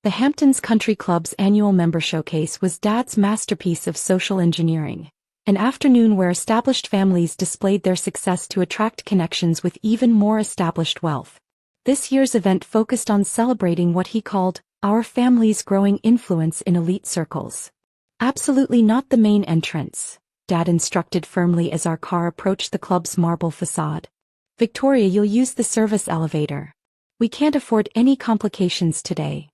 The Hamptons Country Club's annual member showcase was Dad's masterpiece of social engineering. An afternoon where established families displayed their success to attract connections with even more established wealth. This year's event focused on celebrating what he called, our family's growing influence in elite circles. Absolutely not the main entrance, Dad instructed firmly as our car approached the club's marble façade. Victoria, you'll use the service elevator. We can't afford any complications today.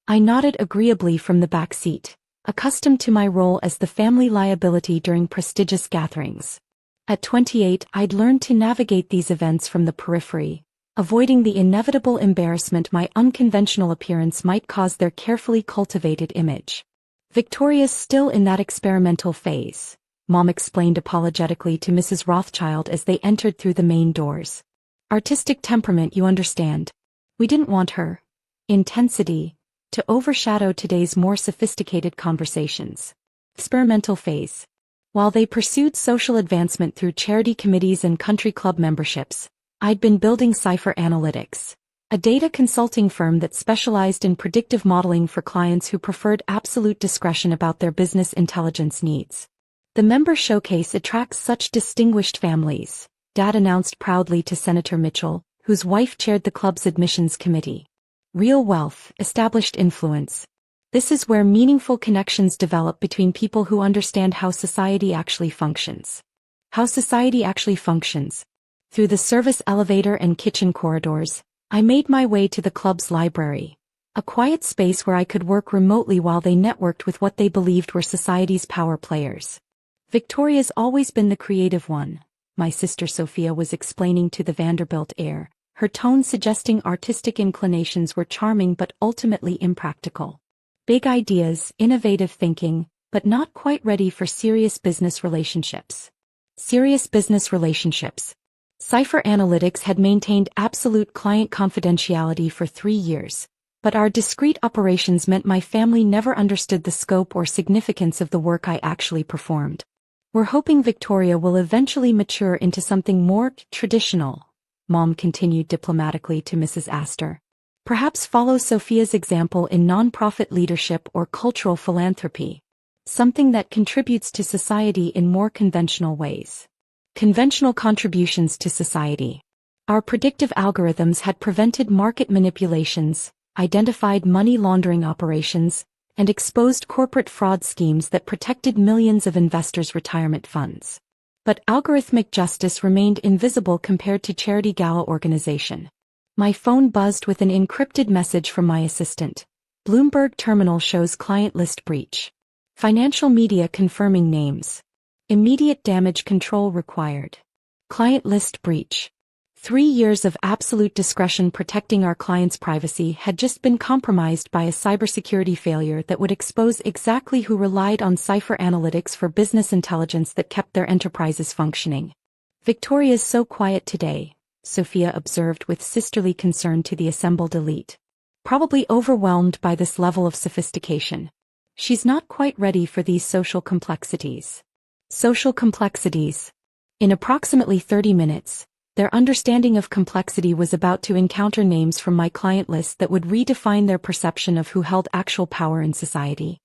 I nodded agreeably from the back seat, accustomed to my role as the family liability during prestigious gatherings. At 28, I'd learned to navigate these events from the periphery, avoiding the inevitable embarrassment my unconventional appearance might cause their carefully cultivated image. Victoria's still in that experimental phase, Mom explained apologetically to Mrs. Rothschild as they entered through the main doors. Artistic temperament, you understand. We didn't want her intensity to overshadow today's more sophisticated conversations. Experimental phase. While they pursued social advancement through charity committees and country club memberships, I'd been building Cipher Analytics, a data consulting firm that specialized in predictive modeling for clients who preferred absolute discretion about their business intelligence needs. The member showcase attracts such distinguished families, Dad announced proudly to Senator Mitchell, whose wife chaired the club's admissions committee. Real wealth, established influence. This is where meaningful connections develop between people who understand how society actually functions. How society actually functions. Through the service elevator and kitchen corridors, I made my way to the club's library, a quiet space where I could work remotely while they networked with what they believed were society's power players. Victoria's always been the creative one, my sister Sophia was explaining to the Vanderbilt heir, her tone suggesting artistic inclinations were charming but ultimately impractical. Big ideas, innovative thinking, but not quite ready for serious business relationships. Serious business relationships. Cipher Analytics had maintained absolute client confidentiality for 3 years, but our discreet operations meant my family never understood the scope or significance of the work I actually performed. We're hoping Victoria will eventually mature into something more traditional, Mom continued diplomatically to Mrs. Astor. Perhaps follow Sophia's example in nonprofit leadership or cultural philanthropy. Something that contributes to society in more conventional ways. Conventional contributions to society. Our predictive algorithms had prevented market manipulations, identified money laundering operations, and exposed corporate fraud schemes that protected millions of investors' retirement funds. But algorithmic justice remained invisible compared to charity gala organization. My phone buzzed with an encrypted message from my assistant. Bloomberg terminal shows client list breach. Financial media confirming names. Immediate damage control required. Client list breach. 3 years of absolute discretion protecting our clients' privacy had just been compromised by a cybersecurity failure that would expose exactly who relied on Cipher Analytics for business intelligence that kept their enterprises functioning. Victoria's so quiet today, Sophia observed with sisterly concern to the assembled elite. Probably overwhelmed by this level of sophistication. She's not quite ready for these social complexities. Social complexities. In approximately 30 minutes, their understanding of complexity was about to encounter names from my client list that would redefine their perception of who held actual power in society.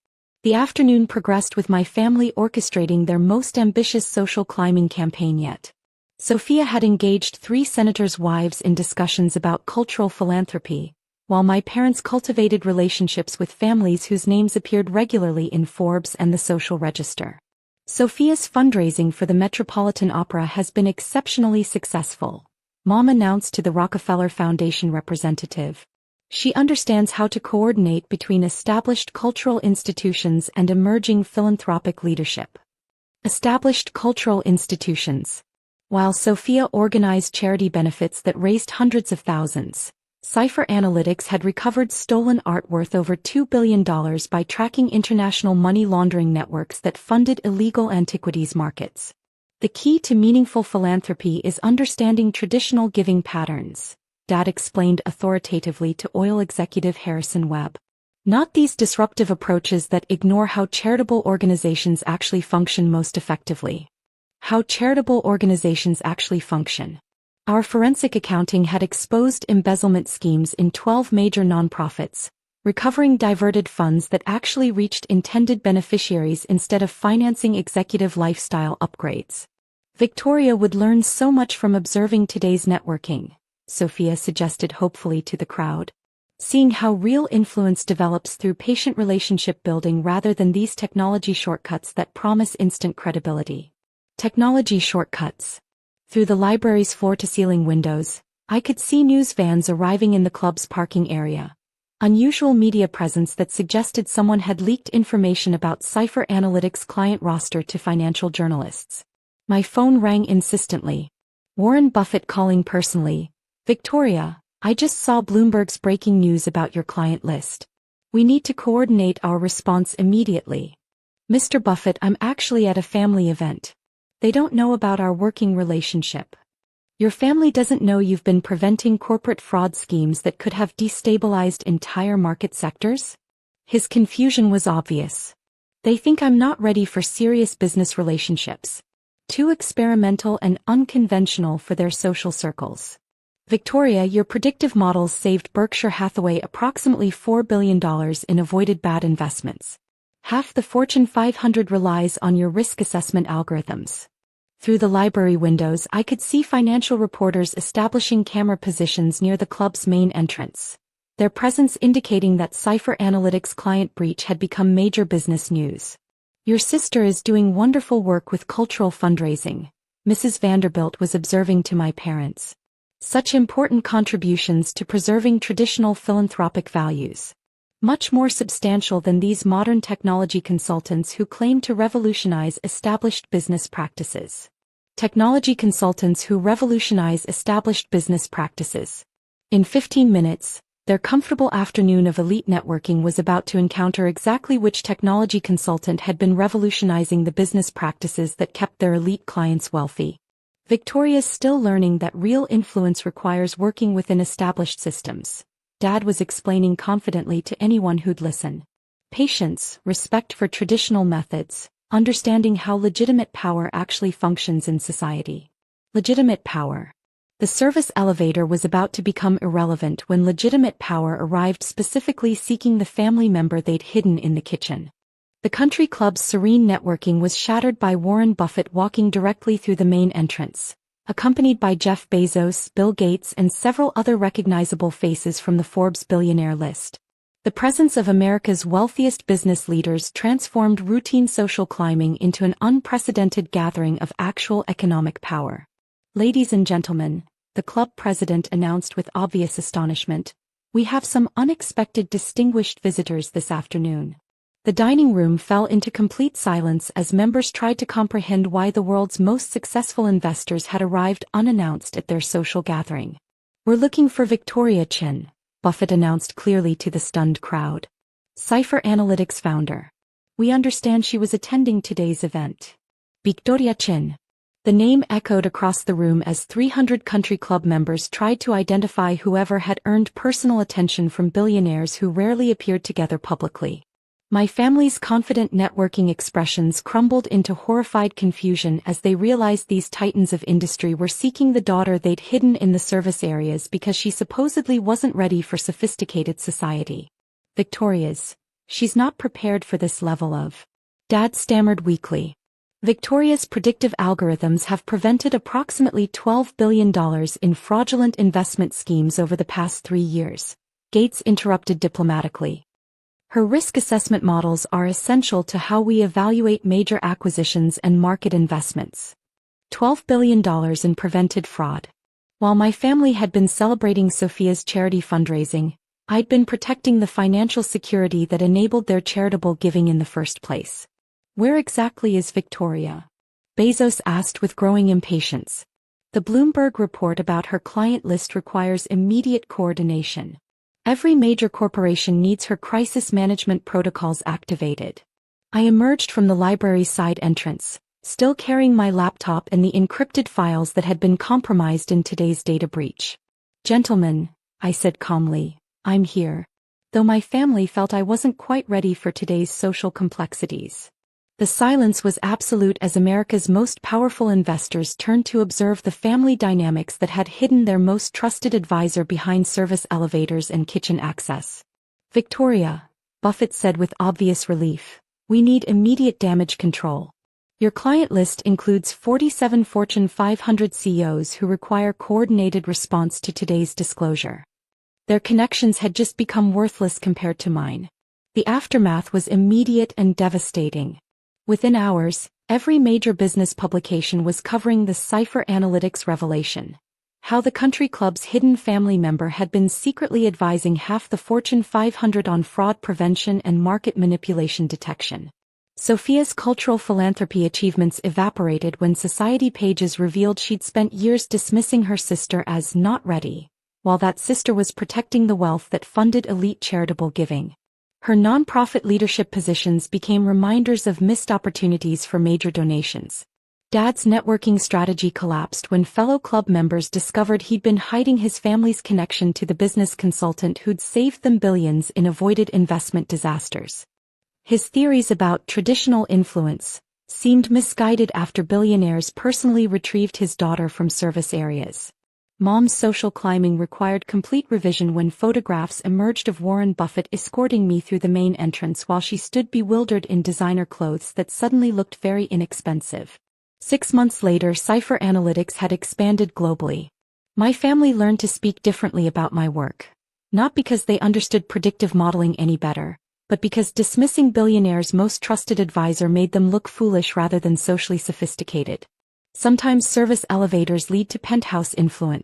The afternoon progressed with my family orchestrating their most ambitious social climbing campaign yet. Sophia had engaged 3 senators' wives in discussions about cultural philanthropy, while my parents cultivated relationships with families whose names appeared regularly in Forbes and the Social Register. Sophia's fundraising for the Metropolitan Opera has been exceptionally successful, Mom announced to the Rockefeller Foundation representative. She understands how to coordinate between established cultural institutions and emerging philanthropic leadership. Established cultural institutions. While Sophia organized charity benefits that raised hundreds of thousands, Cipher Analytics had recovered stolen art worth over $2 billion by tracking international money laundering networks that funded illegal antiquities markets. The key to meaningful philanthropy is understanding traditional giving patterns, Dad explained authoritatively to oil executive Harrison Webb. Not these disruptive approaches that ignore how charitable organizations actually function most effectively. How charitable organizations actually function. Our forensic accounting had exposed embezzlement schemes in 12 major nonprofits, recovering diverted funds that actually reached intended beneficiaries instead of financing executive lifestyle upgrades. Victoria would learn so much from observing today's networking, Sophia suggested hopefully to the crowd. Seeing how real influence develops through patient relationship building rather than these technology shortcuts that promise instant credibility. Technology shortcuts. Through the library's floor-to-ceiling windows, I could see news vans arriving in the club's parking area. Unusual media presence that suggested someone had leaked information about Cipher Analytics' client roster to financial journalists. My phone rang insistently. Warren Buffett calling personally. Victoria, I just saw Bloomberg's breaking news about your client list. We need to coordinate our response immediately. Mr. Buffett, I'm actually at a family event. They don't know about our working relationship. Your family doesn't know you've been preventing corporate fraud schemes that could have destabilized entire market sectors? His confusion was obvious. They think I'm not ready for serious business relationships. Too experimental and unconventional for their social circles. Victoria, your predictive models saved Berkshire Hathaway approximately $4 billion in avoided bad investments. Half the Fortune 500 relies on your risk assessment algorithms. Through the library windows, I could see financial reporters establishing camera positions near the club's main entrance, their presence indicating that Cipher Analytics' client breach had become major business news. Your sister is doing wonderful work with cultural fundraising, Mrs. Vanderbilt was observing to my parents. Such important contributions to preserving traditional philanthropic values. Much more substantial than these modern technology consultants who claim to revolutionize established business practices. Technology consultants who revolutionize established business practices. In 15 minutes, their comfortable afternoon of elite networking was about to encounter exactly which technology consultant had been revolutionizing the business practices that kept their elite clients wealthy. Victoria's still learning that real influence requires working within established systems. Dad was explaining confidently to anyone who'd listen. Patience, respect for traditional methods, understanding how legitimate power actually functions in society. Legitimate power. The service elevator was about to become irrelevant when legitimate power arrived, specifically seeking the family member they'd hidden in the kitchen. The country club's serene networking was shattered by Warren Buffett walking directly through the main entrance, accompanied by Jeff Bezos, Bill Gates, and several other recognizable faces from the Forbes billionaire list. The presence of America's wealthiest business leaders transformed routine social climbing into an unprecedented gathering of actual economic power. Ladies and gentlemen, the club president announced with obvious astonishment, we have some unexpected distinguished visitors this afternoon. The dining room fell into complete silence as members tried to comprehend why the world's most successful investors had arrived unannounced at their social gathering. We're looking for Victoria Chin, Buffett announced clearly to the stunned crowd. Cipher Analytics founder. We understand she was attending today's event. Victoria Chin. The name echoed across the room as 300 country club members tried to identify whoever had earned personal attention from billionaires who rarely appeared together publicly. My family's confident networking expressions crumbled into horrified confusion as they realized these titans of industry were seeking the daughter they'd hidden in the service areas because she supposedly wasn't ready for sophisticated society. Victoria's. She's not prepared for this level of. Dad stammered weakly. Victoria's predictive algorithms have prevented approximately $12 billion in fraudulent investment schemes over the past 3 years, Gates interrupted diplomatically. Her risk assessment models are essential to how we evaluate major acquisitions and market investments. $12 billion in prevented fraud. While my family had been celebrating Sophia's charity fundraising, I'd been protecting the financial security that enabled their charitable giving in the first place. Where exactly is Victoria? Bezos asked with growing impatience. The Bloomberg report about her client list requires immediate coordination. Every major corporation needs her crisis management protocols activated. I emerged from the library's side entrance, still carrying my laptop and the encrypted files that had been compromised in today's data breach. Gentlemen, I said calmly, I'm here. Though my family felt I wasn't quite ready for today's social complexities. The silence was absolute as America's most powerful investors turned to observe the family dynamics that had hidden their most trusted advisor behind service elevators and kitchen access. Victoria, Buffett said with obvious relief, we need immediate damage control. Your client list includes 47 Fortune 500 CEOs who require coordinated response to today's disclosure. Their connections had just become worthless compared to mine. The aftermath was immediate and devastating. Within hours, every major business publication was covering the Cipher Analytics revelation. How the country club's hidden family member had been secretly advising half the Fortune 500 on fraud prevention and market manipulation detection. Sophia's cultural philanthropy achievements evaporated when Society pages revealed she'd spent years dismissing her sister as not ready, while that sister was protecting the wealth that funded elite charitable giving. Her nonprofit leadership positions became reminders of missed opportunities for major donations. Dad's networking strategy collapsed when fellow club members discovered he'd been hiding his family's connection to the business consultant who'd saved them billions in avoided investment disasters. His theories about traditional influence seemed misguided after billionaires personally retrieved his daughter from service areas. Mom's social climbing required complete revision when photographs emerged of Warren Buffett escorting me through the main entrance while she stood bewildered in designer clothes that suddenly looked very inexpensive. 6 months later, Cipher Analytics had expanded globally. My family learned to speak differently about my work. Not because they understood predictive modeling any better, but because dismissing billionaires' most trusted advisor made them look foolish rather than socially sophisticated. Sometimes service elevators lead to penthouse influence.